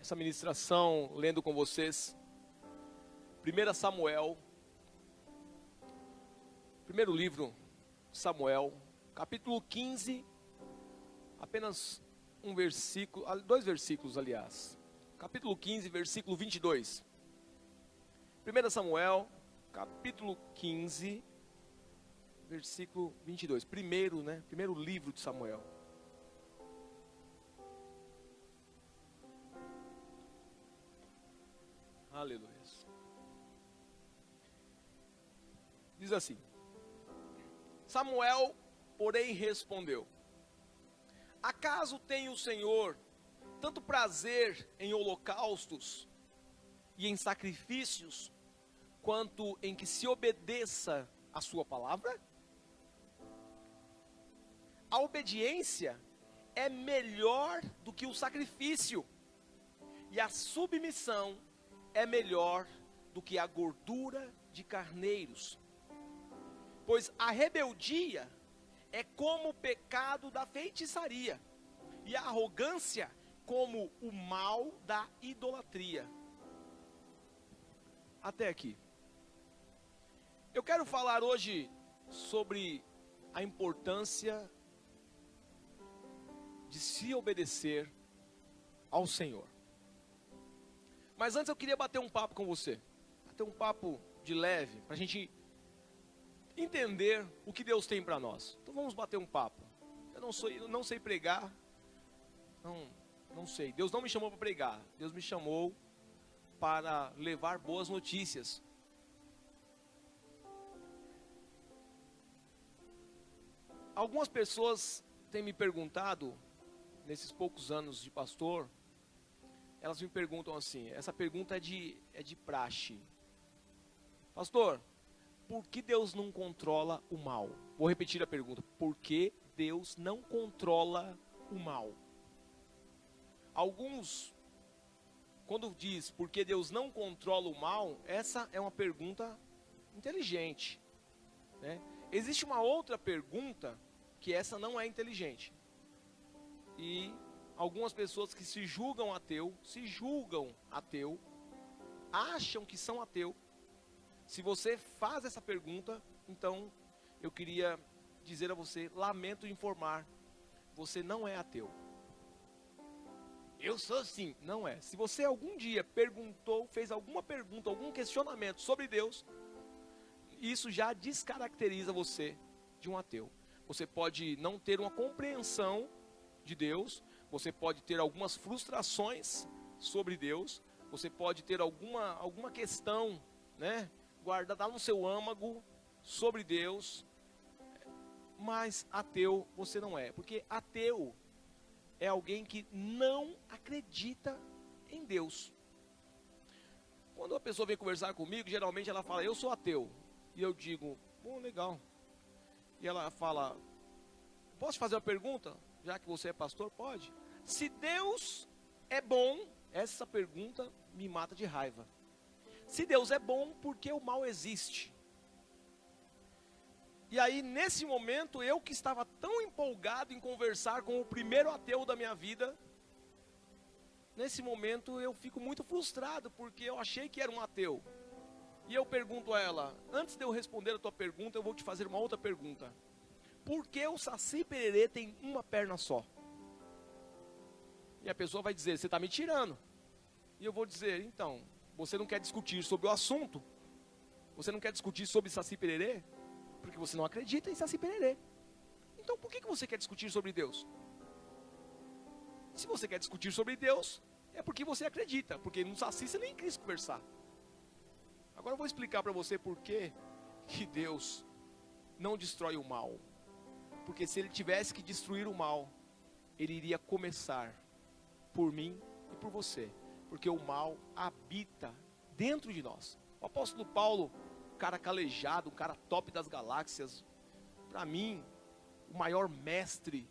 essa ministração lendo com vocês 1 Samuel, primeiro livro de Samuel, capítulo 15, apenas um versículo, dois versículos aliás, capítulo 15, versículo 22. 1 Samuel, capítulo 15, versículo 22, primeiro livro de Samuel. Aleluia. Diz assim: Samuel, porém, respondeu: acaso tem o Senhor tanto prazer em holocaustos e em sacrifícios, quanto em que se obedeça a sua palavra? A obediência é melhor do que o sacrifício, e a submissão é melhor do que a gordura de carneiros. Pois a rebeldia é como o pecado da feitiçaria, e a arrogância como o mal da idolatria. Até aqui. Eu quero falar hoje sobre a importância de se obedecer ao Senhor. Mas antes eu queria bater um papo com você. Bater um papo de leve, para a gente entender o que Deus tem para nós. Então vamos bater um papo. Eu não sei pregar. Não sei. Deus não me chamou para pregar. Deus me chamou para levar boas notícias. Algumas pessoas têm me perguntado, nesses poucos anos de pastor, elas me perguntam assim, essa pergunta é de praxe. Pastor, por que Deus não controla o mal? Vou repetir a pergunta. Por que Deus não controla o mal? Alguns, quando diz por que Deus não controla o mal, essa é uma pergunta inteligente, né? Existe uma outra pergunta que essa não é inteligente. E algumas pessoas que se julgam ateu, acham que são ateu. Se você faz essa pergunta, então eu queria dizer a você, lamento informar, você não é ateu. Eu sou sim, não é. Se você algum dia fez alguma pergunta, algum questionamento sobre Deus, isso já descaracteriza você de um ateu. Você pode não ter uma compreensão de Deus, você pode ter algumas frustrações sobre Deus, você pode ter alguma questão, né, guardada no seu âmago sobre Deus, mas ateu você não é, porque ateu é alguém que não acredita em Deus. Quando a pessoa vem conversar comigo, geralmente ela fala, eu sou ateu, e eu digo, bom, legal, e ela fala, posso fazer uma pergunta? Já que você é pastor, pode. Se Deus é bom, essa pergunta me mata de raiva. Se Deus é bom, por que o mal existe? E aí, nesse momento, eu que estava tão empolgado em conversar com o primeiro ateu da minha vida, nesse momento eu fico muito frustrado, porque eu achei que era um ateu. E eu pergunto a ela, antes de eu responder a tua pergunta, eu vou te fazer uma outra pergunta. Por que o Saci Pererê tem uma perna só? E a pessoa vai dizer, você está me tirando. E eu vou dizer, então, você não quer discutir sobre o assunto? Você não quer discutir sobre Saci Pererê? Porque você não acredita em Saci Pererê. Então por que você quer discutir sobre Deus? Se você quer discutir sobre Deus, é porque você acredita. Porque no Saci você nem quis conversar. Agora eu vou explicar para você por que Deus não destrói o mal. Porque se ele tivesse que destruir o mal, ele iria começar por mim e por você. Porque o mal habita dentro de nós. O apóstolo Paulo, um cara calejado, um cara top das galáxias, para mim, o maior mestre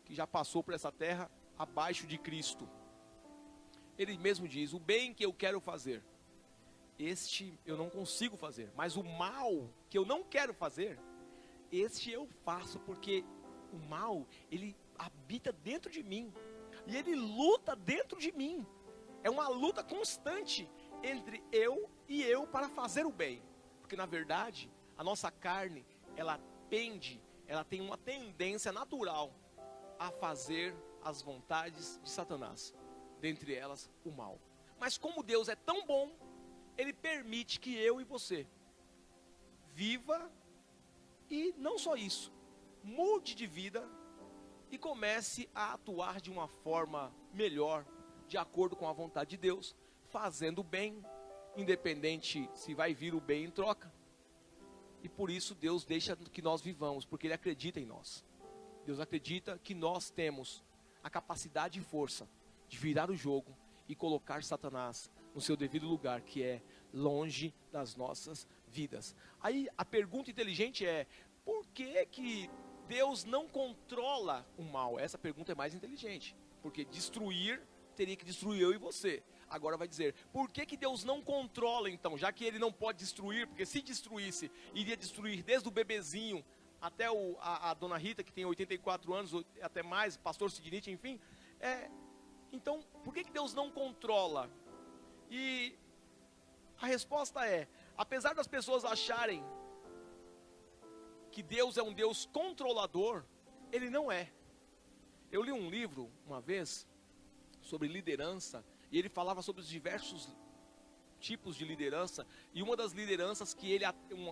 que já passou por essa terra, abaixo de Cristo. Ele mesmo diz, o bem que eu quero fazer, este eu não consigo fazer. Mas o mal que eu não quero fazer, este eu faço, porque o mal, ele habita dentro de mim, e ele luta dentro de mim. É uma luta constante entre eu e eu para fazer o bem. Porque na verdade, a nossa carne, ela tem uma tendência natural a fazer as vontades de Satanás. Dentre elas, o mal. Mas como Deus é tão bom, Ele permite que eu e você viva e não só isso, mude de vida e comece a atuar de uma forma melhor, de acordo com a vontade de Deus, fazendo o bem, independente se vai vir o bem em troca. E por isso Deus deixa que nós vivamos, porque Ele acredita em nós. Deus acredita que nós temos a capacidade e força de virar o jogo e colocar Satanás no seu devido lugar, que é longe das nossas vidas. Aí a pergunta inteligente é: por que Deus não controla o mal? Essa pergunta é mais inteligente, porque destruir teria que destruir eu e você. Agora vai dizer, por que Deus não controla então? Já que Ele não pode destruir, porque se destruísse, iria destruir desde o bebezinho até a dona Rita, que tem 84 anos, até mais, pastor Sidney, enfim. Então, por que Deus não controla? E a resposta é, apesar das pessoas acharem que Deus é um Deus controlador, Ele não é. Eu li um livro, uma vez, sobre liderança, e ele falava sobre os diversos tipos de liderança, e uma das lideranças que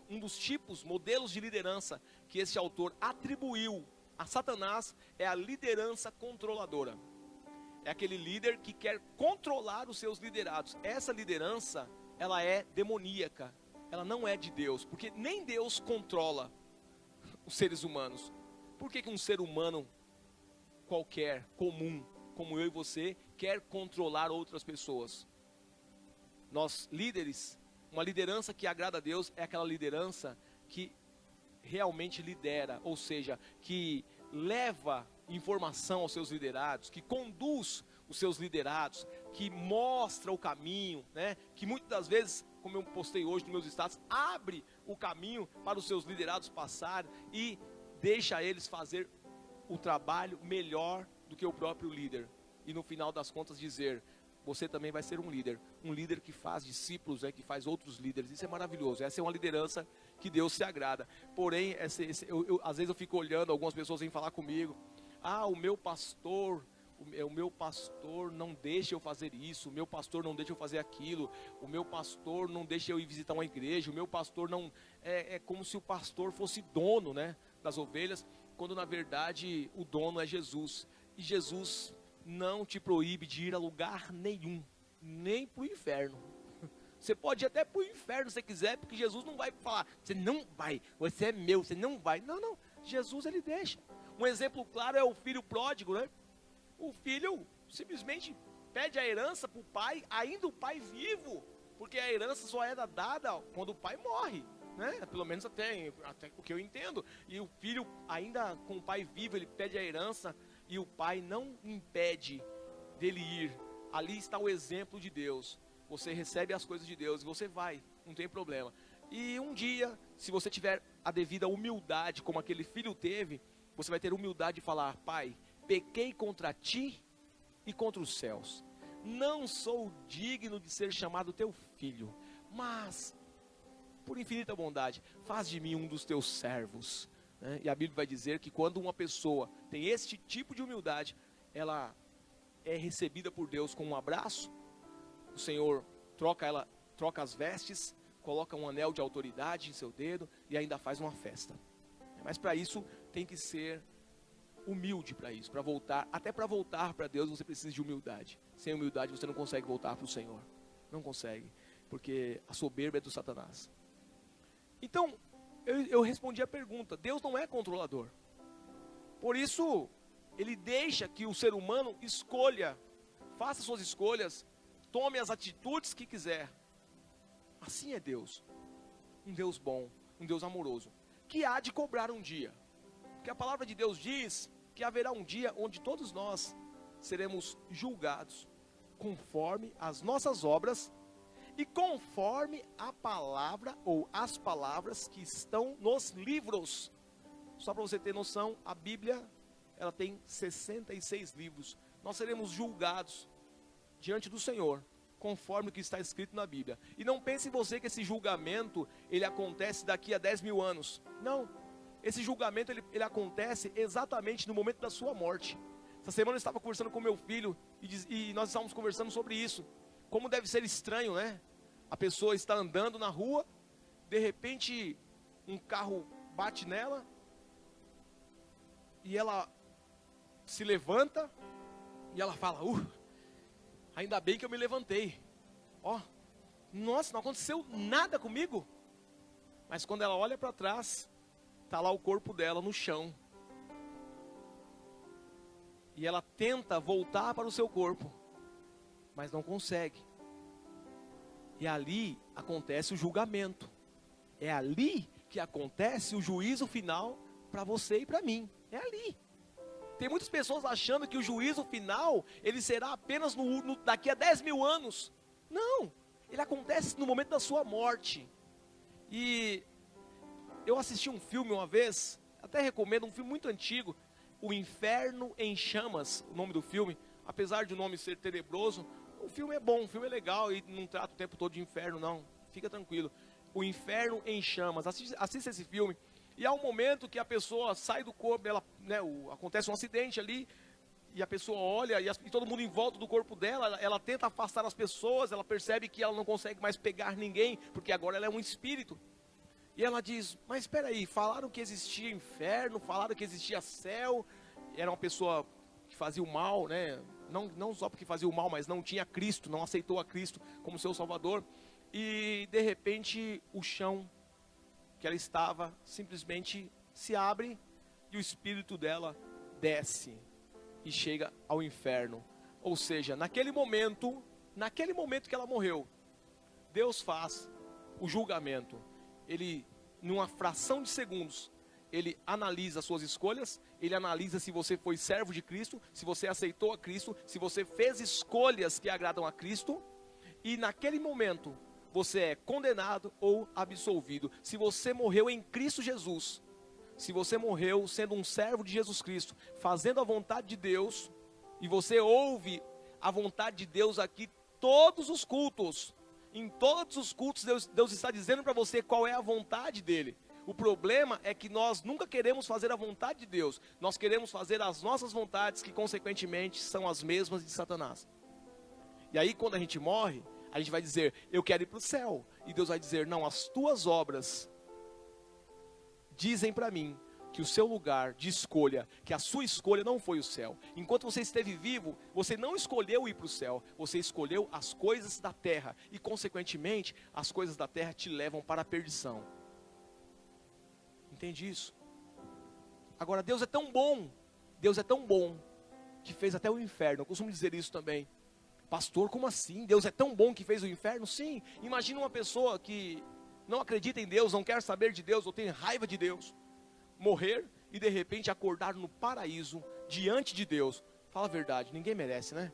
um dos tipos, modelos de liderança, que esse autor atribuiu a Satanás, é a liderança controladora. É aquele líder que quer controlar os seus liderados. Essa liderança, ela é demoníaca, ela não é de Deus, porque nem Deus controla os seres humanos. Por que um ser humano qualquer, comum, como eu e você, quer controlar outras pessoas? Nós líderes, uma liderança que agrada a Deus é aquela liderança que realmente lidera, ou seja, que leva informação aos seus liderados, que conduz os seus liderados, que mostra o caminho, né? Que muitas das vezes, como eu postei hoje nos meus status, abre o caminho para os seus liderados passarem e deixa eles fazer o trabalho melhor do que o próprio líder. E no final das contas dizer, você também vai ser um líder que faz discípulos, que faz outros líderes. Isso é maravilhoso, essa é uma liderança que Deus se agrada. Porém, às vezes eu fico olhando, algumas pessoas vêm falar comigo, o meu pastor não deixa eu fazer isso, o meu pastor não deixa eu fazer aquilo, o meu pastor não deixa eu ir visitar uma igreja, o meu pastor não... É como se o pastor fosse dono, né, das ovelhas, quando na verdade o dono é Jesus. E Jesus não te proíbe de ir a lugar nenhum, nem para o inferno. Você pode ir até para o inferno se quiser, porque Jesus não vai falar, você não vai, você é meu, você não vai. Não, Jesus ele deixa. Um exemplo claro é o filho pródigo, né? O filho simplesmente pede a herança para o pai, ainda o pai vivo, porque a herança só era dada quando o pai morre, né? Pelo menos até o que eu entendo. E o filho, ainda com o pai vivo, ele pede a herança, e o pai não impede dele ir. Ali está o exemplo de Deus. Você recebe as coisas de Deus e você vai, não tem problema. E um dia, se você tiver a devida humildade, como aquele filho teve, você vai ter humildade de falar, pai, pequei contra ti e contra os céus. Não sou digno de ser chamado teu filho, mas, por infinita bondade, faz de mim um dos teus servos. E a Bíblia vai dizer que quando uma pessoa tem este tipo de humildade, ela é recebida por Deus com um abraço. O Senhor troca as vestes, coloca um anel de autoridade em seu dedo e ainda faz uma festa. Mas para isso tem que ser humilde para isso, para voltar, até para voltar para Deus você precisa de humildade. Sem humildade você não consegue voltar para o Senhor. Não consegue, porque a soberba é do Satanás. Então, eu respondi a pergunta, Deus não é controlador. Por isso, Ele deixa que o ser humano escolha, faça suas escolhas, tome as atitudes que quiser. Assim é Deus. Um Deus bom, um Deus amoroso, que há de cobrar um dia. Porque a palavra de Deus diz que haverá um dia onde todos nós seremos julgados conforme as nossas obras e conforme a palavra ou as palavras que estão nos livros. Só para você ter noção, a Bíblia, ela tem 66 livros. Nós seremos julgados diante do Senhor, conforme o que está escrito na Bíblia. E não pense em você que esse julgamento, ele acontece daqui a 10 mil anos. Não, esse julgamento, ele acontece exatamente no momento da sua morte. Essa semana eu estava conversando com meu filho, e nós estávamos conversando sobre isso. Como deve ser estranho, né? A pessoa está andando na rua, de repente um carro bate nela, e ela se levanta, e ela fala, ainda bem que eu me levantei. Nossa, não aconteceu nada comigo. Mas quando ela olha para trás, está lá o corpo dela no chão. E ela tenta voltar para o seu corpo, mas não consegue. E ali acontece o julgamento. É ali que acontece o juízo final para você e para mim. É ali. Tem muitas pessoas achando que o juízo final, ele será apenas daqui a 10 mil anos. Não, ele acontece no momento da sua morte. E eu assisti um filme uma vez, até recomendo, um filme muito antigo, O Inferno em Chamas, o nome do filme. Apesar de o nome ser tenebroso, o filme é bom, o filme é legal e não trata o tempo todo de inferno, não. Fica tranquilo. O Inferno em Chamas. Assista esse filme. E há um momento que a pessoa sai do corpo, acontece um acidente ali, e a pessoa olha, e todo mundo em volta do corpo dela, ela tenta afastar as pessoas, ela percebe que ela não consegue mais pegar ninguém, porque agora ela é um espírito. E ela diz, mas espera aí, falaram que existia inferno, falaram que existia céu. Era uma pessoa que fazia o mal, né? Não só porque fazia o mal, mas não tinha Cristo, não aceitou a Cristo como seu Salvador. E de repente o chão que ela estava simplesmente se abre e o espírito dela desce e chega ao inferno. Ou seja, naquele momento que ela morreu, Deus faz o julgamento. Ele, numa fração de segundos, ele analisa as suas escolhas, ele analisa se você foi servo de Cristo, se você aceitou a Cristo, se você fez escolhas que agradam a Cristo, e naquele momento você é condenado ou absolvido. Se você morreu em Cristo Jesus, se você morreu sendo um servo de Jesus Cristo, fazendo a vontade de Deus, e você ouve a vontade de Deus aqui todos os cultos, em todos os cultos Deus está dizendo para você qual é a vontade dele. O problema é que nós nunca queremos fazer a vontade de Deus, nós queremos fazer as nossas vontades, que consequentemente são as mesmas de Satanás. E aí quando a gente morre, a gente vai dizer, eu quero ir para o céu. E Deus vai dizer, não, as tuas obras dizem para mim que o seu lugar de escolha, que a sua escolha não foi o céu. Enquanto você esteve vivo, você não escolheu ir para o céu, você escolheu as coisas da terra. E consequentemente, as coisas da terra te levam para a perdição. Entende isso? Agora, Deus é tão bom, que fez até o inferno. Eu costumo dizer isso também. Pastor, como assim? Deus é tão bom que fez o inferno? Sim, imagina uma pessoa que não acredita em Deus, não quer saber de Deus, ou tem raiva de Deus, morrer e de repente acordar no paraíso, diante de Deus. Fala a verdade, ninguém merece, né?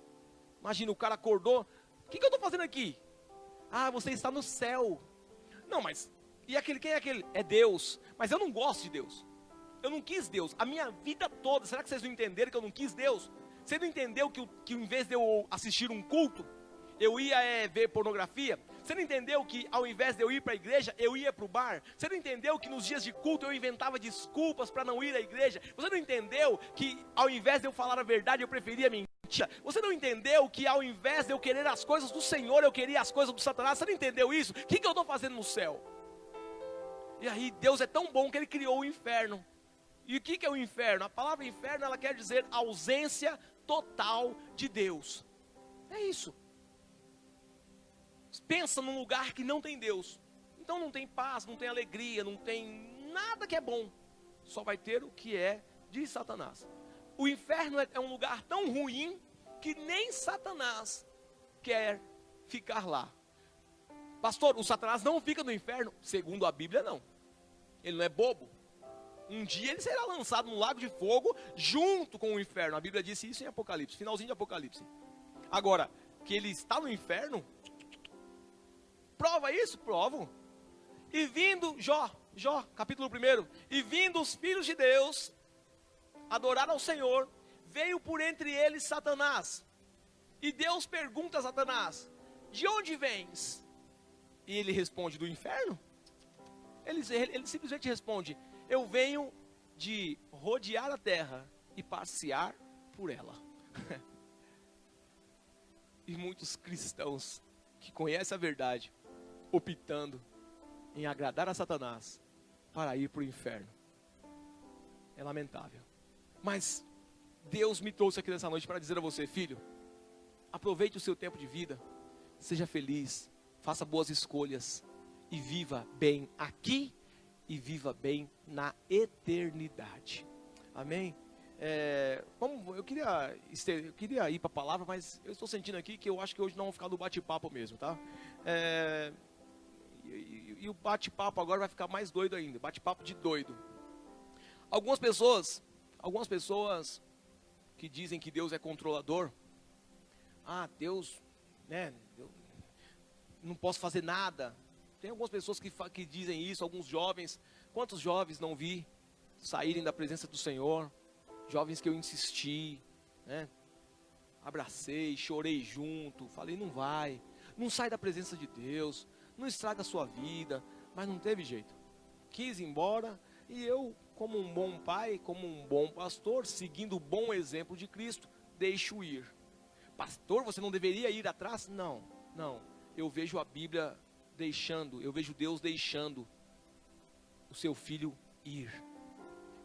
Imagina, o cara acordou, o que eu estou fazendo aqui? Ah, você está no céu. Não, mas, e aquele, quem é aquele? É Deus, mas eu não gosto de Deus. Eu não quis Deus, a minha vida toda, será que vocês não entenderam que eu não quis Deus? Você não entendeu que em vez de eu assistir um culto, eu ia ver pornografia? Você não entendeu que ao invés de eu ir para a igreja, eu ia para o bar? Você não entendeu que nos dias de culto eu inventava desculpas para não ir à igreja? Você não entendeu que ao invés de eu falar a verdade, eu preferia mentir? Você não entendeu que ao invés de eu querer as coisas do Senhor, eu queria as coisas do Satanás? Você não entendeu isso? O que eu estou fazendo no céu? E aí Deus é tão bom que Ele criou o inferno. E o que é o inferno? A palavra inferno, ela quer dizer ausência total de Deus. É isso. Pensa num lugar que não tem Deus. Então não tem paz, não tem alegria, não tem nada que é bom. Só vai ter o que é de Satanás. O inferno é um lugar tão ruim que nem Satanás quer ficar lá. Pastor, o Satanás não fica no inferno? Segundo a Bíblia, não. Ele não é bobo. Um dia ele será lançado no lago de fogo junto com o inferno. A Bíblia disse isso em Apocalipse, finalzinho de Apocalipse. Agora, que ele está no inferno, prova isso? Provo. E vindo, Jó, capítulo 1. E vindo os filhos de Deus adorar ao Senhor, veio por entre eles Satanás. E Deus pergunta a Satanás: de onde vens? E ele responde: do inferno. Ele simplesmente responde: eu venho de rodear a terra e passear por ela. E muitos cristãos que conhecem a verdade, optando em agradar a Satanás para ir para o inferno. É lamentável. Mas Deus me trouxe aqui nessa noite para dizer a você: filho, aproveite o seu tempo de vida, seja feliz, faça boas escolhas e viva bem aqui e viva bem na eternidade. Amém? Eu queria ir para a palavra, mas eu estou sentindo aqui que eu acho que hoje não vamos ficar no bate-papo mesmo, tá? E o bate-papo agora vai ficar mais doido ainda, bate-papo de doido. Algumas pessoas que dizem que Deus é controlador, Deus, né, eu não posso fazer nada. Tem algumas pessoas que dizem isso, alguns jovens. Quantos jovens não vi saírem da presença do Senhor? Jovens que eu insisti, né? Abracei, chorei junto, falei: não vai, não sai da presença de Deus, não estraga a sua vida, mas não teve jeito. Quis ir embora, e eu, como um bom pai, como um bom pastor, seguindo o bom exemplo de Cristo, deixo ir. Pastor, você não deveria ir atrás? Não. Eu vejo a Bíblia eu vejo Deus deixando o seu filho ir.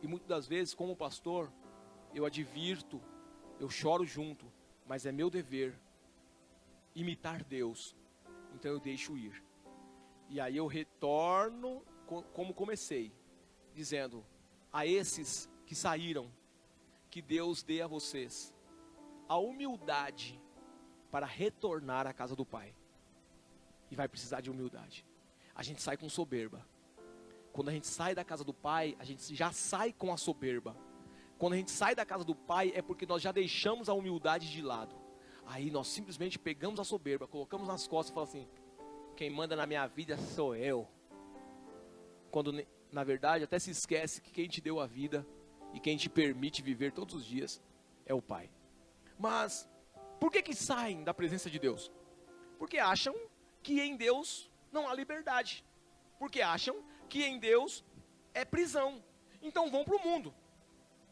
E muitas das vezes, como pastor, eu advirto, eu choro junto, mas é meu dever imitar Deus. Então eu deixo ir. E aí eu retorno como comecei, dizendo: a esses que saíram, que Deus dê a vocês a humildade para retornar à casa do Pai. E vai precisar de humildade. A gente sai com soberba. Quando a gente sai da casa do Pai, a gente já sai com a soberba. Quando a gente sai da casa do Pai, é porque nós já deixamos a humildade de lado. Aí nós simplesmente pegamos a soberba, colocamos nas costas e falamos assim: quem manda na minha vida sou eu. Quando na verdade até se esquece que quem te deu a vida e quem te permite viver todos os dias é o Pai. Mas por que saem da presença de Deus? Porque acham que em Deus não há liberdade. Porque acham que em Deus é prisão. Então vão para o mundo,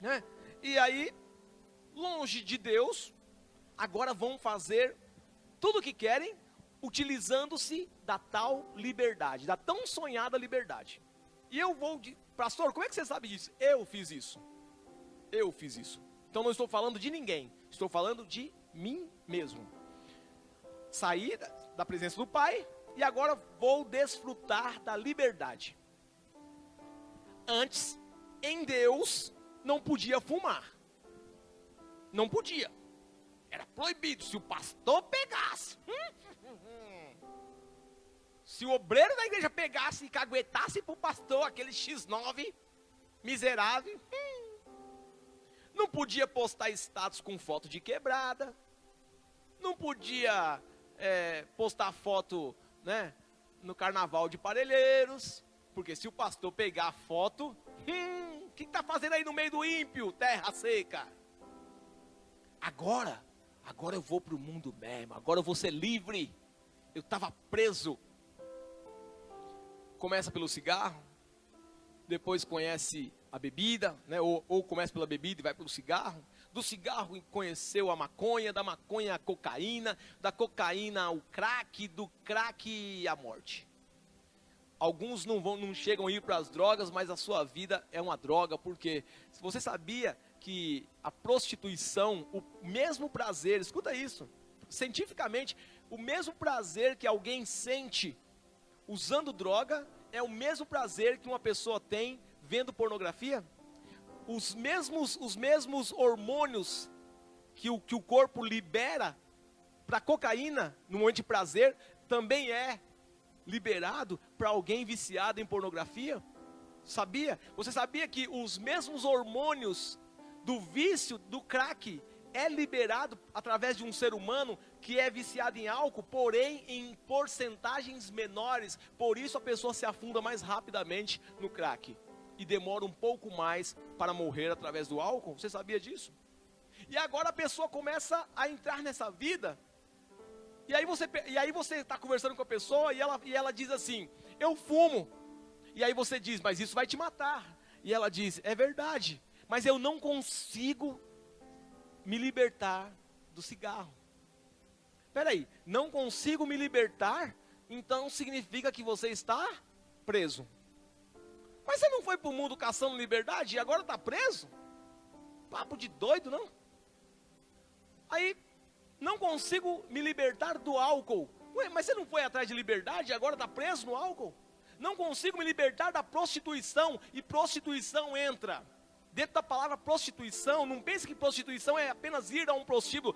né? E aí, longe de Deus, agora vão fazer tudo o que querem, utilizando-se da tal liberdade, da tão sonhada liberdade. E eu pastor, como é que você sabe disso? Eu fiz isso. Então não estou falando de ninguém, estou falando de mim mesmo. Saí da presença do Pai e agora vou desfrutar da liberdade. Antes, em Deus, não podia fumar. Não podia. Era proibido. Se o pastor pegasse, se o obreiro da igreja pegasse e caguetasse para o pastor aquele X9 miserável, não podia postar status com foto de quebrada, não podia postar foto, né, no carnaval de Parelheiros, porque se o pastor pegar a foto, o que está fazendo aí no meio do ímpio, terra seca? Agora eu vou para o mundo mesmo, agora eu vou ser livre. Eu estava preso. Começa pelo cigarro, depois conhece a bebida, né? ou começa pela bebida e vai pelo cigarro. Do cigarro conheceu a maconha, da maconha a cocaína, da cocaína o crack, do crack a morte. Alguns não chegam a ir para as drogas, mas a sua vida é uma droga, porque você sabia que a prostituição, o mesmo prazer, escuta isso, cientificamente, o mesmo prazer que alguém sente usando droga é o mesmo prazer que uma pessoa tem vendo pornografia? Os mesmos hormônios que o corpo libera para cocaína no momento de prazer também é liberado para alguém viciado em pornografia? Sabia? Você sabia que os mesmos hormônios do vício do crack é liberado através de um ser humano que é viciado em álcool, porém em porcentagens menores? Por isso a pessoa se afunda mais rapidamente no crack e demora um pouco mais para morrer através do álcool. Você sabia disso? E agora a pessoa começa a entrar nessa vida. E aí você está conversando com a pessoa e ela diz assim, eu fumo. E aí você diz, mas isso vai te matar. E ela diz, é verdade, mas eu não consigo me libertar do cigarro. Peraí, não consigo me libertar? Então significa que você está preso. Mas você não foi para o mundo caçando liberdade e agora está preso? Papo de doido, não? Aí, não consigo me libertar do álcool. Ué, mas você não foi atrás de liberdade e agora está preso no álcool? Não consigo me libertar da prostituição, e prostituição entra. Dentro da palavra prostituição, não pense que prostituição é apenas ir a um prostíbulo.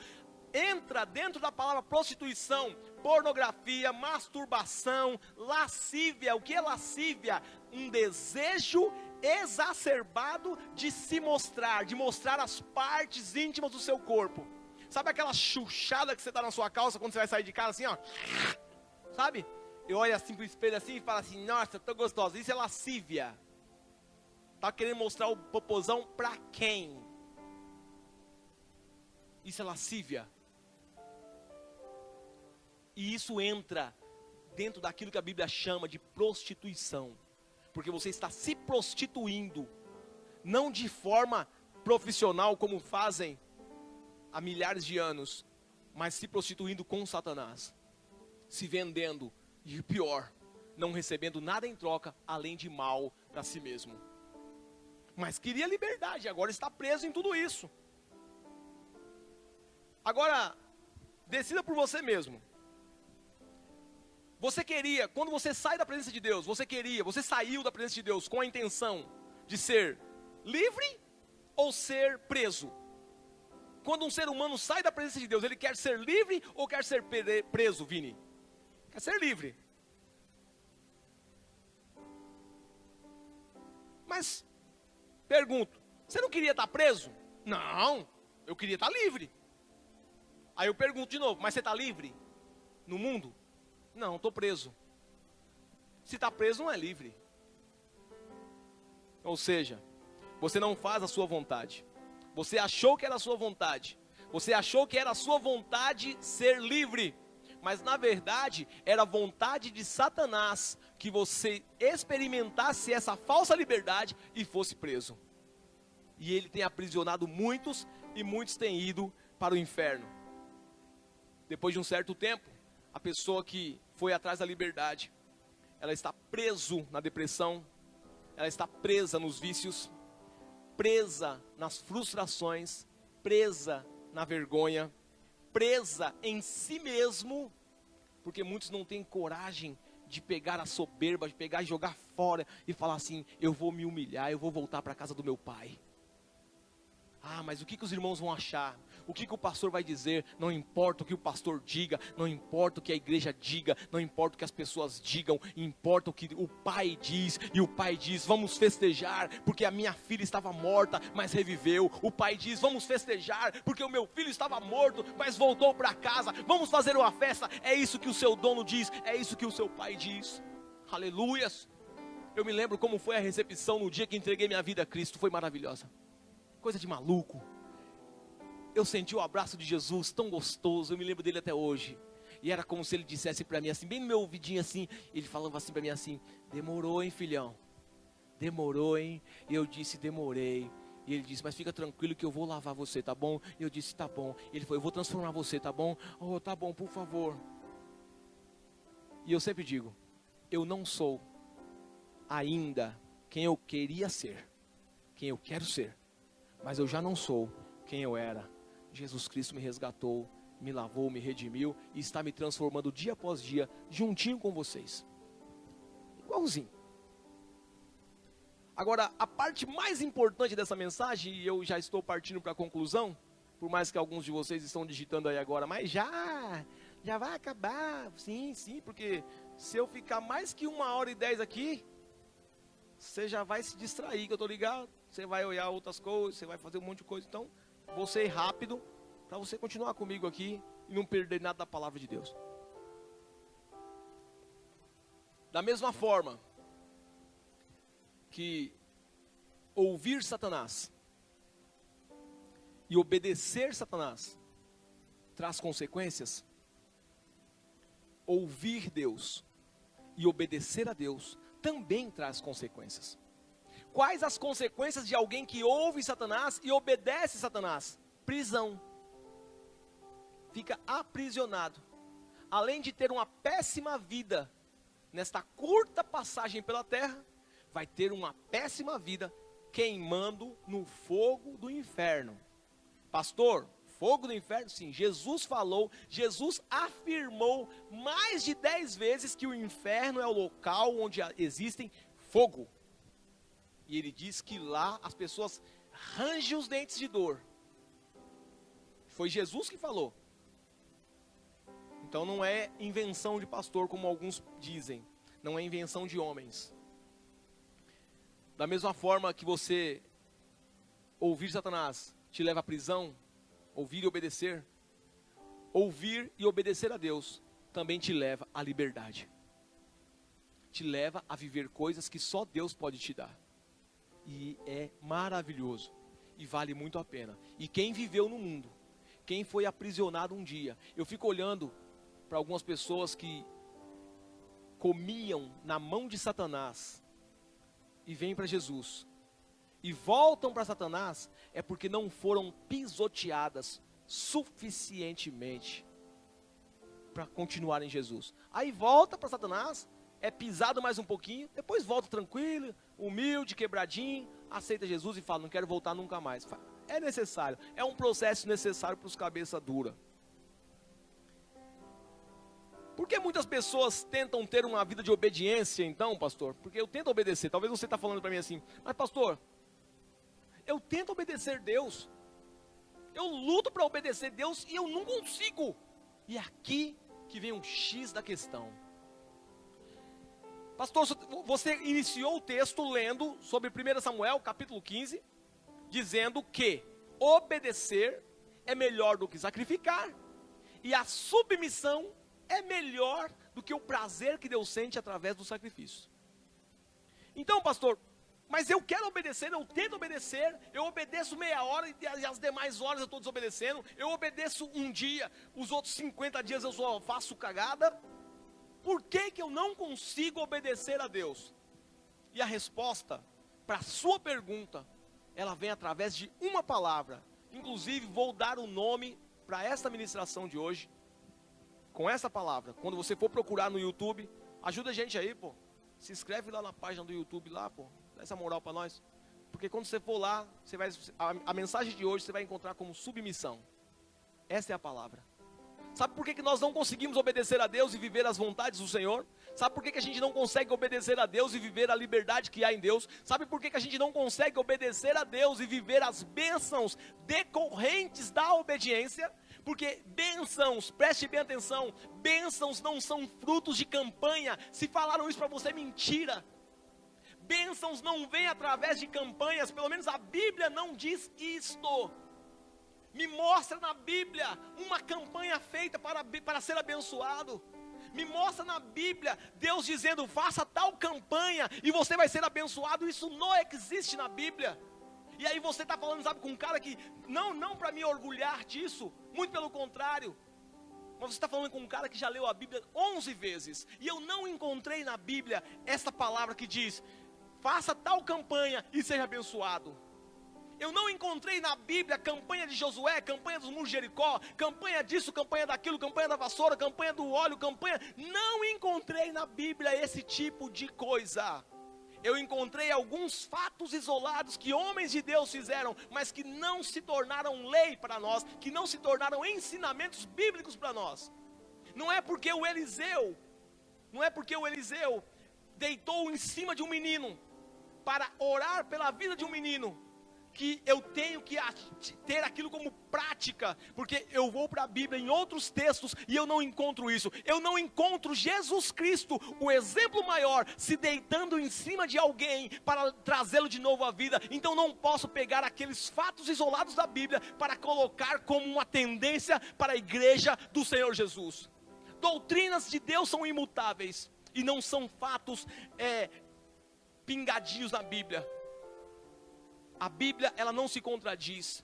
Entra dentro da palavra prostituição, pornografia, masturbação, lascívia. O que é lascívia? Um desejo exacerbado de se mostrar, de mostrar as partes íntimas do seu corpo. Sabe aquela chuchada que você dá na sua calça quando você vai sair de casa assim, ó? Sabe? Eu olho assim pro espelho assim e falo assim, nossa, tô gostosa. Isso é lascívia. Tá querendo mostrar o popozão pra quem? Isso é lascívia. E isso entra dentro daquilo que a Bíblia chama de prostituição. Porque você está se prostituindo. Não de forma profissional como fazem há milhares de anos. Mas se prostituindo com Satanás. Se vendendo. E o pior, não recebendo nada em troca, além de mal para si mesmo. Mas queria liberdade, agora está preso em tudo isso. Agora, decida por você mesmo. Você queria, quando você sai da presença de Deus, você saiu da presença de Deus com a intenção de ser livre ou ser preso? Quando um ser humano sai da presença de Deus, ele quer ser livre ou quer ser preso, Vini? Quer ser livre. Mas, pergunto, você não queria estar preso? Não, eu queria estar livre. Aí eu pergunto de novo, mas você está livre? No mundo? Não, estou preso. Se está preso, não é livre. Ou seja, você não faz a sua vontade. Você achou que era a sua vontade. Você achou que era a sua vontade ser livre. Mas na verdade, era a vontade de Satanás que você experimentasse essa falsa liberdade e fosse preso. E ele tem aprisionado muitos e muitos têm ido para o inferno. Depois de um certo tempo, a pessoa que foi atrás da liberdade, ela está preso na depressão, ela está presa nos vícios, presa nas frustrações, presa na vergonha, presa em si mesmo, porque muitos não têm coragem de pegar a soberba, de pegar e jogar fora e falar assim, eu vou me humilhar, eu vou voltar para a casa do meu pai. Ah, mas o que os irmãos vão achar? O que o pastor vai dizer? Não importa o que o pastor diga, não importa o que a igreja diga, não importa o que as pessoas digam, importa o que o pai diz. E o pai diz, vamos festejar, porque a minha filha estava morta, mas reviveu. O pai diz, vamos festejar, porque o meu filho estava morto, mas voltou para casa. Vamos fazer uma festa. É isso que o seu dono diz, é isso que o seu pai diz. Aleluias. Eu me lembro como foi a recepção no dia que entreguei minha vida a Cristo, foi maravilhosa. Coisa de maluco. Eu senti o abraço de Jesus tão gostoso, eu me lembro dele até hoje. E era como se ele dissesse para mim assim, bem no meu ouvidinho assim, ele falava assim para mim assim, demorou hein filhão, demorou hein, e eu disse demorei. E ele disse, mas fica tranquilo que eu vou lavar você, tá bom? E eu disse, tá bom. E ele falou, eu vou transformar você, tá bom? Oh, tá bom, por favor. E eu sempre digo, eu não sou ainda quem eu queria ser, quem eu quero ser. Mas eu já não sou quem eu era. Jesus Cristo me resgatou, me lavou, me redimiu e está me transformando dia após dia, juntinho com vocês. Igualzinho. Agora, a parte mais importante dessa mensagem, e eu já estou partindo para a conclusão, por mais que alguns de vocês estão digitando aí agora, mas já vai acabar, sim, porque se eu ficar mais que 1h10 aqui, você já vai se distrair, que eu estou ligado. Você vai olhar outras coisas, você vai fazer um monte de coisa. Então, vou ser rápido para você continuar comigo aqui e não perder nada da palavra de Deus. Da mesma forma que ouvir Satanás e obedecer Satanás traz consequências, ouvir Deus e obedecer a Deus também traz consequências. Quais as consequências de alguém que ouve Satanás e obedece Satanás? Prisão. Fica aprisionado. Além de ter uma péssima vida nesta curta passagem pela terra, vai ter uma péssima vida queimando no fogo do inferno. Pastor, fogo do inferno? Sim, Jesus falou, Jesus afirmou mais de 10 vezes que o inferno é o local onde existem fogo. E ele diz que lá as pessoas rangem os dentes de dor. Foi Jesus que falou. Então não é invenção de pastor, como alguns dizem. Não é invenção de homens. Da mesma forma que você ouvir Satanás te leva à prisão, ouvir e obedecer, ouvir e obedecer a Deus também te leva à liberdade. Te leva a viver coisas que só Deus pode te dar. E é maravilhoso. E vale muito a pena. E quem viveu no mundo, quem foi aprisionado um dia, eu fico olhando para algumas pessoas que comiam na mão de Satanás e vêm para Jesus e voltam para Satanás, é porque não foram pisoteadas suficientemente para continuar em Jesus. Aí volta para Satanás, é pisado mais um pouquinho, depois volta tranquilo, humilde, quebradinho, aceita Jesus e fala, não quero voltar nunca mais. É necessário, é um processo necessário para os cabeça dura. Por que muitas pessoas tentam ter uma vida de obediência então, pastor? Porque eu tento obedecer, talvez você está falando para mim assim, mas pastor, eu tento obedecer Deus, eu luto para obedecer Deus e eu não consigo. E é aqui que vem um X da questão. Pastor, você iniciou o texto lendo sobre 1 Samuel, capítulo 15, dizendo que obedecer é melhor do que sacrificar, e a submissão é melhor do que o prazer que Deus sente através do sacrifício. Então, pastor, mas eu quero obedecer, eu tento obedecer, eu obedeço meia hora e as demais horas eu estou desobedecendo, eu obedeço um dia, os outros 50 dias eu só faço cagada. Por que que eu não consigo obedecer a Deus? E a resposta para a sua pergunta, ela vem através de uma palavra. Inclusive, vou dar o nome para esta ministração de hoje, com essa palavra. Quando você for procurar no YouTube, ajuda a gente aí, pô. Se inscreve lá na página do YouTube, lá, pô. Dá essa moral para nós. Porque quando você for lá, você vai, a mensagem de hoje você vai encontrar como submissão. Essa é a palavra. Sabe por que nós não conseguimos obedecer a Deus e viver as vontades do Senhor? Sabe por que a gente não consegue obedecer a Deus e viver a liberdade que há em Deus? Sabe por que a gente não consegue obedecer a Deus e viver as bênçãos decorrentes da obediência? Porque bênçãos, preste bem atenção, bênçãos não são frutos de campanha. Se falaram isso para você, é mentira. Bênçãos não vêm através de campanhas, pelo menos a Bíblia não diz isto. Me mostra na Bíblia uma campanha feita para ser abençoado. Me mostra na Bíblia Deus dizendo, faça tal campanha e você vai ser abençoado. Isso não existe na Bíblia. E aí você está falando, sabe, com um cara que, não para me orgulhar disso, muito pelo contrário. Mas você está falando com um cara que já leu a Bíblia 11 vezes. E eu não encontrei na Bíblia essa palavra que diz, faça tal campanha e seja abençoado. Eu não encontrei na Bíblia campanha de Josué, campanha dos muros de Jericó, campanha disso, campanha daquilo, campanha da vassoura, campanha do óleo, campanha... Não encontrei na Bíblia esse tipo de coisa. Eu encontrei alguns fatos isolados que homens de Deus fizeram, mas que não se tornaram lei para nós, que não se tornaram ensinamentos bíblicos para nós. Não é porque o Eliseu deitou em cima de um menino para orar pela vida de um menino, que eu tenho que ter aquilo como prática, porque eu vou para a Bíblia em outros textos e eu não encontro isso. Eu não encontro Jesus Cristo, o exemplo maior, se deitando em cima de alguém para trazê-lo de novo à vida. Então não posso pegar aqueles fatos isolados da Bíblia para colocar como uma tendência para a igreja do Senhor Jesus. Doutrinas de Deus são imutáveis e não são fatos pingadinhos na Bíblia. A Bíblia, ela não se contradiz.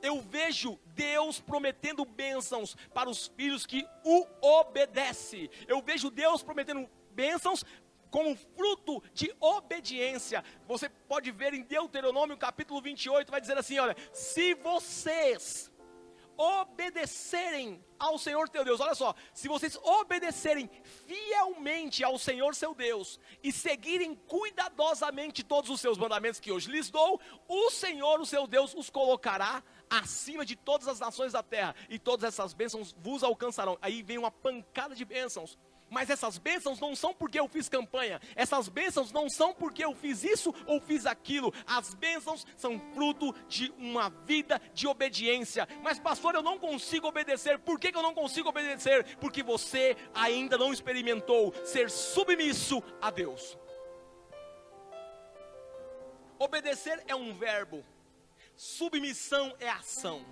eu vejo Deus prometendo bênçãos para os filhos que o obedecem. Eu vejo Deus prometendo bênçãos como fruto de obediência. Você pode ver em Deuteronômio capítulo 28, vai dizer assim, olha, se vocês obedecerem ao Senhor teu Deus, olha só, se vocês obedecerem fielmente ao Senhor seu Deus, e seguirem cuidadosamente todos os seus mandamentos que hoje lhes dou, o Senhor, o seu Deus, os colocará acima de todas as nações da terra, e todas essas bênçãos vos alcançarão. Aí vem uma pancada de bênçãos. Mas essas bênçãos não são porque eu fiz campanha, essas bênçãos não são porque eu fiz isso ou fiz aquilo, as bênçãos são fruto de uma vida de obediência. Mas pastor, eu não consigo obedecer. Por que eu não consigo obedecer? Porque você ainda não experimentou ser submisso a Deus. Obedecer é um verbo, submissão é ação.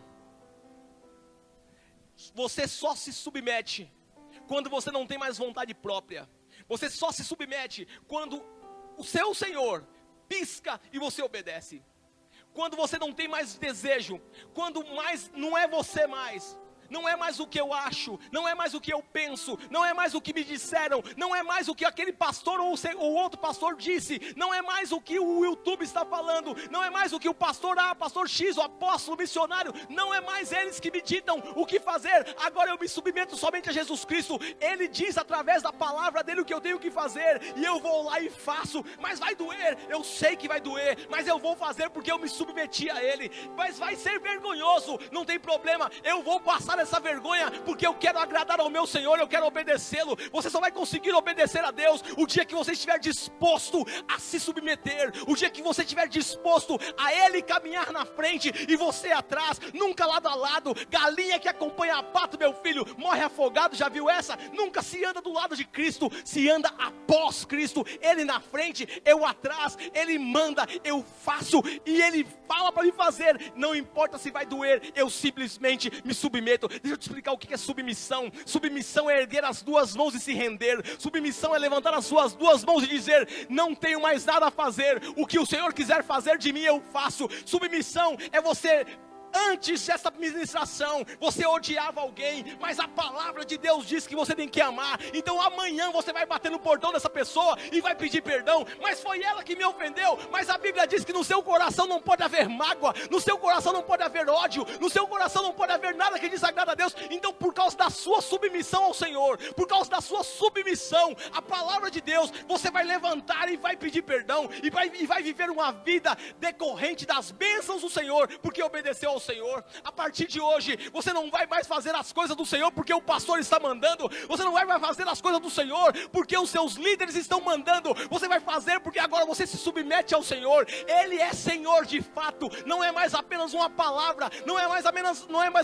Você só se submete quando você não tem mais vontade própria. Você só se submete quando o seu Senhor pisca e você obedece. Quando você não tem mais desejo, quando mais não é você mais, não é mais o que eu acho, não é mais o que eu penso, não é mais o que me disseram, não é mais o que aquele pastor ou outro pastor disse, não é mais o que o YouTube está falando, não é mais o que o pastor A, pastor X, o apóstolo, o missionário, não é mais eles que me ditam o que fazer. Agora eu me submeto somente a Jesus Cristo. Ele diz através da palavra dele o que eu tenho que fazer, e eu vou lá e faço. Mas vai doer, eu sei que vai doer, mas eu vou fazer porque eu me submeti a ele. Mas vai ser vergonhoso, não tem problema, eu vou passar essa vergonha, porque eu quero agradar ao meu Senhor, eu quero obedecê-lo. Você só vai conseguir obedecer a Deus o dia que você estiver disposto a se submeter, o dia que você estiver disposto a Ele caminhar na frente e você atrás, nunca lado a lado. Galinha que acompanha a pato, meu filho, morre afogado, já viu essa? Nunca se anda do lado de Cristo, se anda após Cristo. Ele na frente, eu atrás, Ele manda, eu faço, e Ele fala para me fazer, não importa se vai doer, eu simplesmente me submeto. Deixa eu te explicar o que é submissão. Submissão é erguer as duas mãos e se render. Submissão é levantar as suas duas mãos e dizer, não tenho mais nada a fazer, o que o Senhor quiser fazer de mim eu faço. Submissão é você... Antes dessa ministração, você odiava alguém, mas a palavra de Deus diz que você tem que amar. Então amanhã você vai bater no portão dessa pessoa e vai pedir perdão. Mas foi ela que me ofendeu. Mas a Bíblia diz que no seu coração não pode haver mágoa, no seu coração não pode haver ódio, no seu coração não pode haver nada que desagrada a Deus. Então por causa da sua submissão ao Senhor, por causa da sua submissão à palavra de Deus, você vai levantar e vai pedir perdão, e vai viver uma vida decorrente das bênçãos do Senhor, porque obedeceu ao Senhor. A partir de hoje, você não vai mais fazer as coisas do Senhor porque o pastor está mandando, você não vai mais fazer as coisas do Senhor porque os seus líderes estão mandando, você vai fazer porque agora você se submete ao Senhor. Ele é Senhor de fato, não é mais apenas uma palavra, não é mais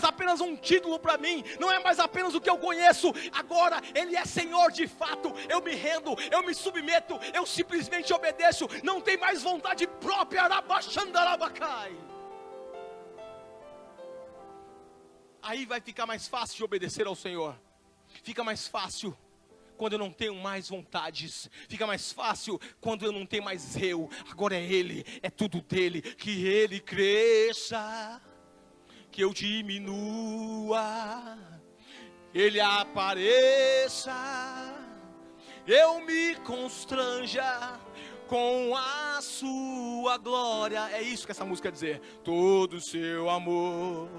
apenas um título para mim, não é mais apenas o que eu conheço. Agora Ele é Senhor de fato. Eu me rendo, eu me submeto, eu simplesmente obedeço, não tem mais vontade própria. Aí vai ficar mais fácil de obedecer ao Senhor. Fica mais fácil quando eu não tenho mais vontades. Fica mais fácil quando eu não tenho mais eu. Agora é Ele, é tudo dele. Que Ele cresça, que eu diminua. Ele apareça, eu me constranja com a sua glória. É isso que essa música quer dizer. Todo o seu amor,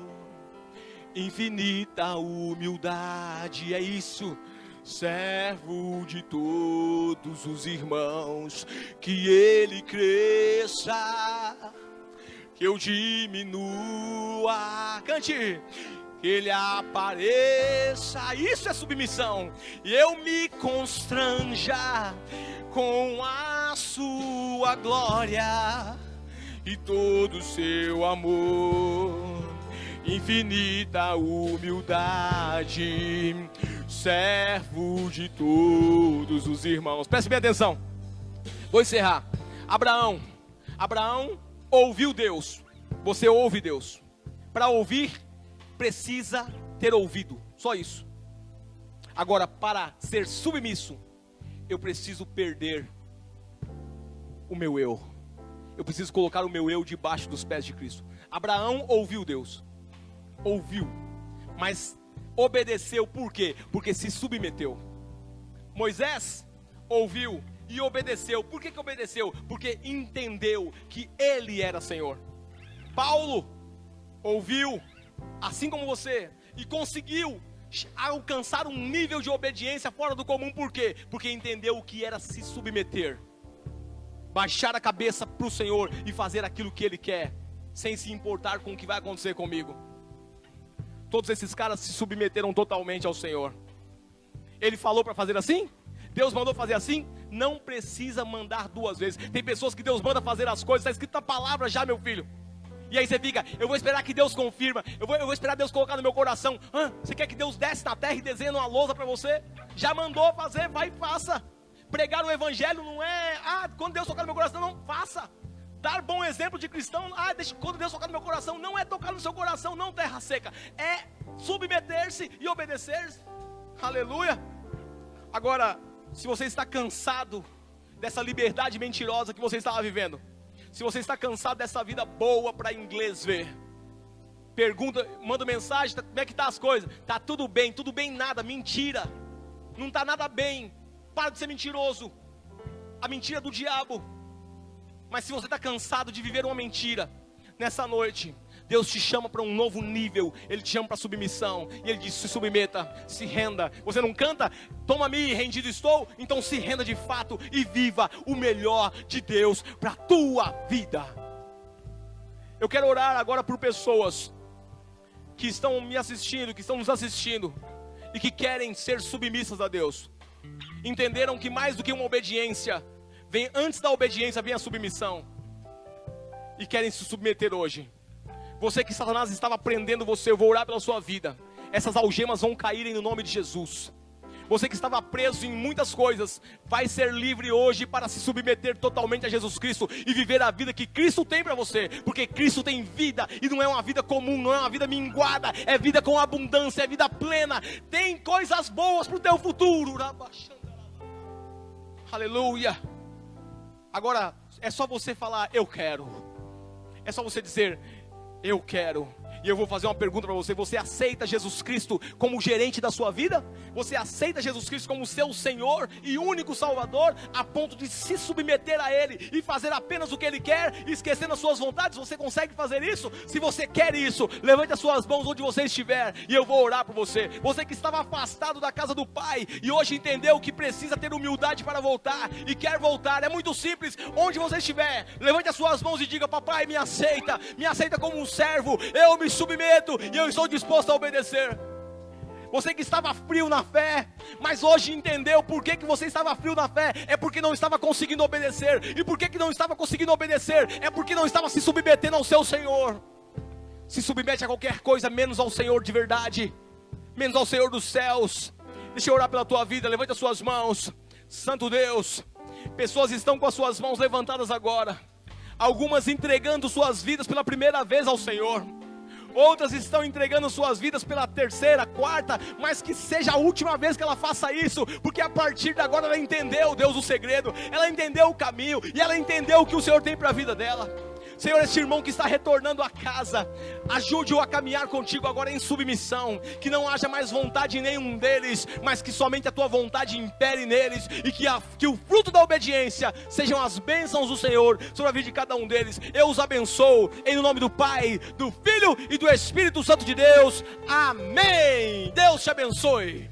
infinita humildade, é isso. Servo de todos os irmãos, que Ele cresça, que eu diminua. Cante. Que Ele apareça, isso é submissão. E eu me constranja com a sua glória e todo o seu amor, infinita humildade, servo de todos os irmãos. Preste bem atenção, vou encerrar. Abraão ouviu Deus. Você ouve Deus. Para ouvir, precisa ter ouvido, só isso. Agora, para ser submisso, eu preciso perder o meu eu. Eu preciso colocar o meu eu debaixo dos pés de Cristo. Abraão ouviu Deus. ouviu, mas obedeceu por quê? Porque se submeteu. Moisés ouviu e obedeceu. Por que obedeceu? Porque entendeu que ele era Senhor. Paulo ouviu, assim como você, e conseguiu alcançar um nível de obediência fora do comum. Por quê? Porque entendeu o que era se submeter, baixar a cabeça para o Senhor e fazer aquilo que Ele quer, sem se importar com o que vai acontecer comigo. Todos esses caras se submeteram totalmente ao Senhor. Ele falou para fazer assim? Deus mandou fazer assim? Não precisa mandar duas vezes. Tem pessoas que Deus manda fazer as coisas, está escrito na palavra já, meu filho. E aí você fica, eu vou esperar que Deus confirma, eu vou esperar Deus colocar no meu coração. Você quer que Deus desce na terra e desenhe uma lousa para você? Já mandou fazer, vai e faça. Pregar o evangelho não é, quando Deus tocar no meu coração, não, faça. Dar bom exemplo de cristão, quando Deus tocar no meu coração, não é tocar no seu coração, não, terra seca. É submeter-se e obedecer-se. Aleluia. Agora, se você está cansado dessa liberdade mentirosa que você estava vivendo, se você está cansado dessa vida boa para inglês ver, pergunta, manda mensagem, como é que tá as coisas? Tá tudo bem nada, mentira. Não tá nada bem. Para de ser mentiroso. A mentira é do diabo. Mas se você está cansado de viver uma mentira, nessa noite, Deus te chama para um novo nível. Ele te chama para submissão. E Ele diz, se submeta, se renda. Você não canta? Toma-me, rendido estou. Então se renda de fato e viva o melhor de Deus para a tua vida. Eu quero orar agora por pessoas que estão me assistindo, que estão nos assistindo, e que querem ser submissas a Deus. Entenderam que mais do que uma obediência, antes da obediência vem a submissão, e querem se submeter hoje. Você que Satanás estava prendendo você, eu vou orar pela sua vida. Essas algemas vão caírem no nome de Jesus. Você que estava preso em muitas coisas, vai ser livre hoje para se submeter totalmente a Jesus Cristo e viver a vida que Cristo tem para você. Porque Cristo tem vida, e não é uma vida comum, não é uma vida minguada, é vida com abundância, é vida plena. Tem coisas boas para o teu futuro. Aleluia. Agora, é só você falar, eu quero. É só você dizer, eu quero. E eu vou fazer uma pergunta para você. Você aceita Jesus Cristo como gerente da sua vida? Você aceita Jesus Cristo como seu Senhor e único Salvador, a ponto de se submeter a Ele e fazer apenas o que Ele quer, esquecendo as suas vontades? Você consegue fazer isso? Se você quer isso, levante as suas mãos onde você estiver e eu vou orar por você. Você que estava afastado da casa do Pai e hoje entendeu que precisa ter humildade para voltar e quer voltar, é muito simples. Onde você estiver, levante as suas mãos e diga, papai, me aceita como um servo. Eu me submeto e eu estou disposto a obedecer. Você que estava frio na fé, mas hoje entendeu por que você estava frio na fé, é porque não estava conseguindo obedecer. E por que não estava conseguindo obedecer? É porque não estava se submetendo ao seu Senhor. Se submete a qualquer coisa, menos ao Senhor de verdade, menos ao Senhor dos céus. Deixa eu orar pela tua vida, levante as suas mãos. Santo Deus, pessoas estão com as suas mãos levantadas agora, algumas entregando suas vidas pela primeira vez ao Senhor. Outras estão entregando suas vidas pela terceira, quarta, mas que seja a última vez que ela faça isso, porque a partir de agora ela entendeu, Deus, o segredo, ela entendeu o caminho, e ela entendeu o que o Senhor tem para a vida dela. Senhor, esse irmão que está retornando a casa, ajude-o a caminhar contigo agora em submissão, que não haja mais vontade em nenhum deles, mas que somente a tua vontade impere neles, e que o fruto da obediência sejam as bênçãos do Senhor sobre a vida de cada um deles. Eu os abençoo, em nome do Pai, do Filho e do Espírito Santo de Deus, amém. Deus te abençoe.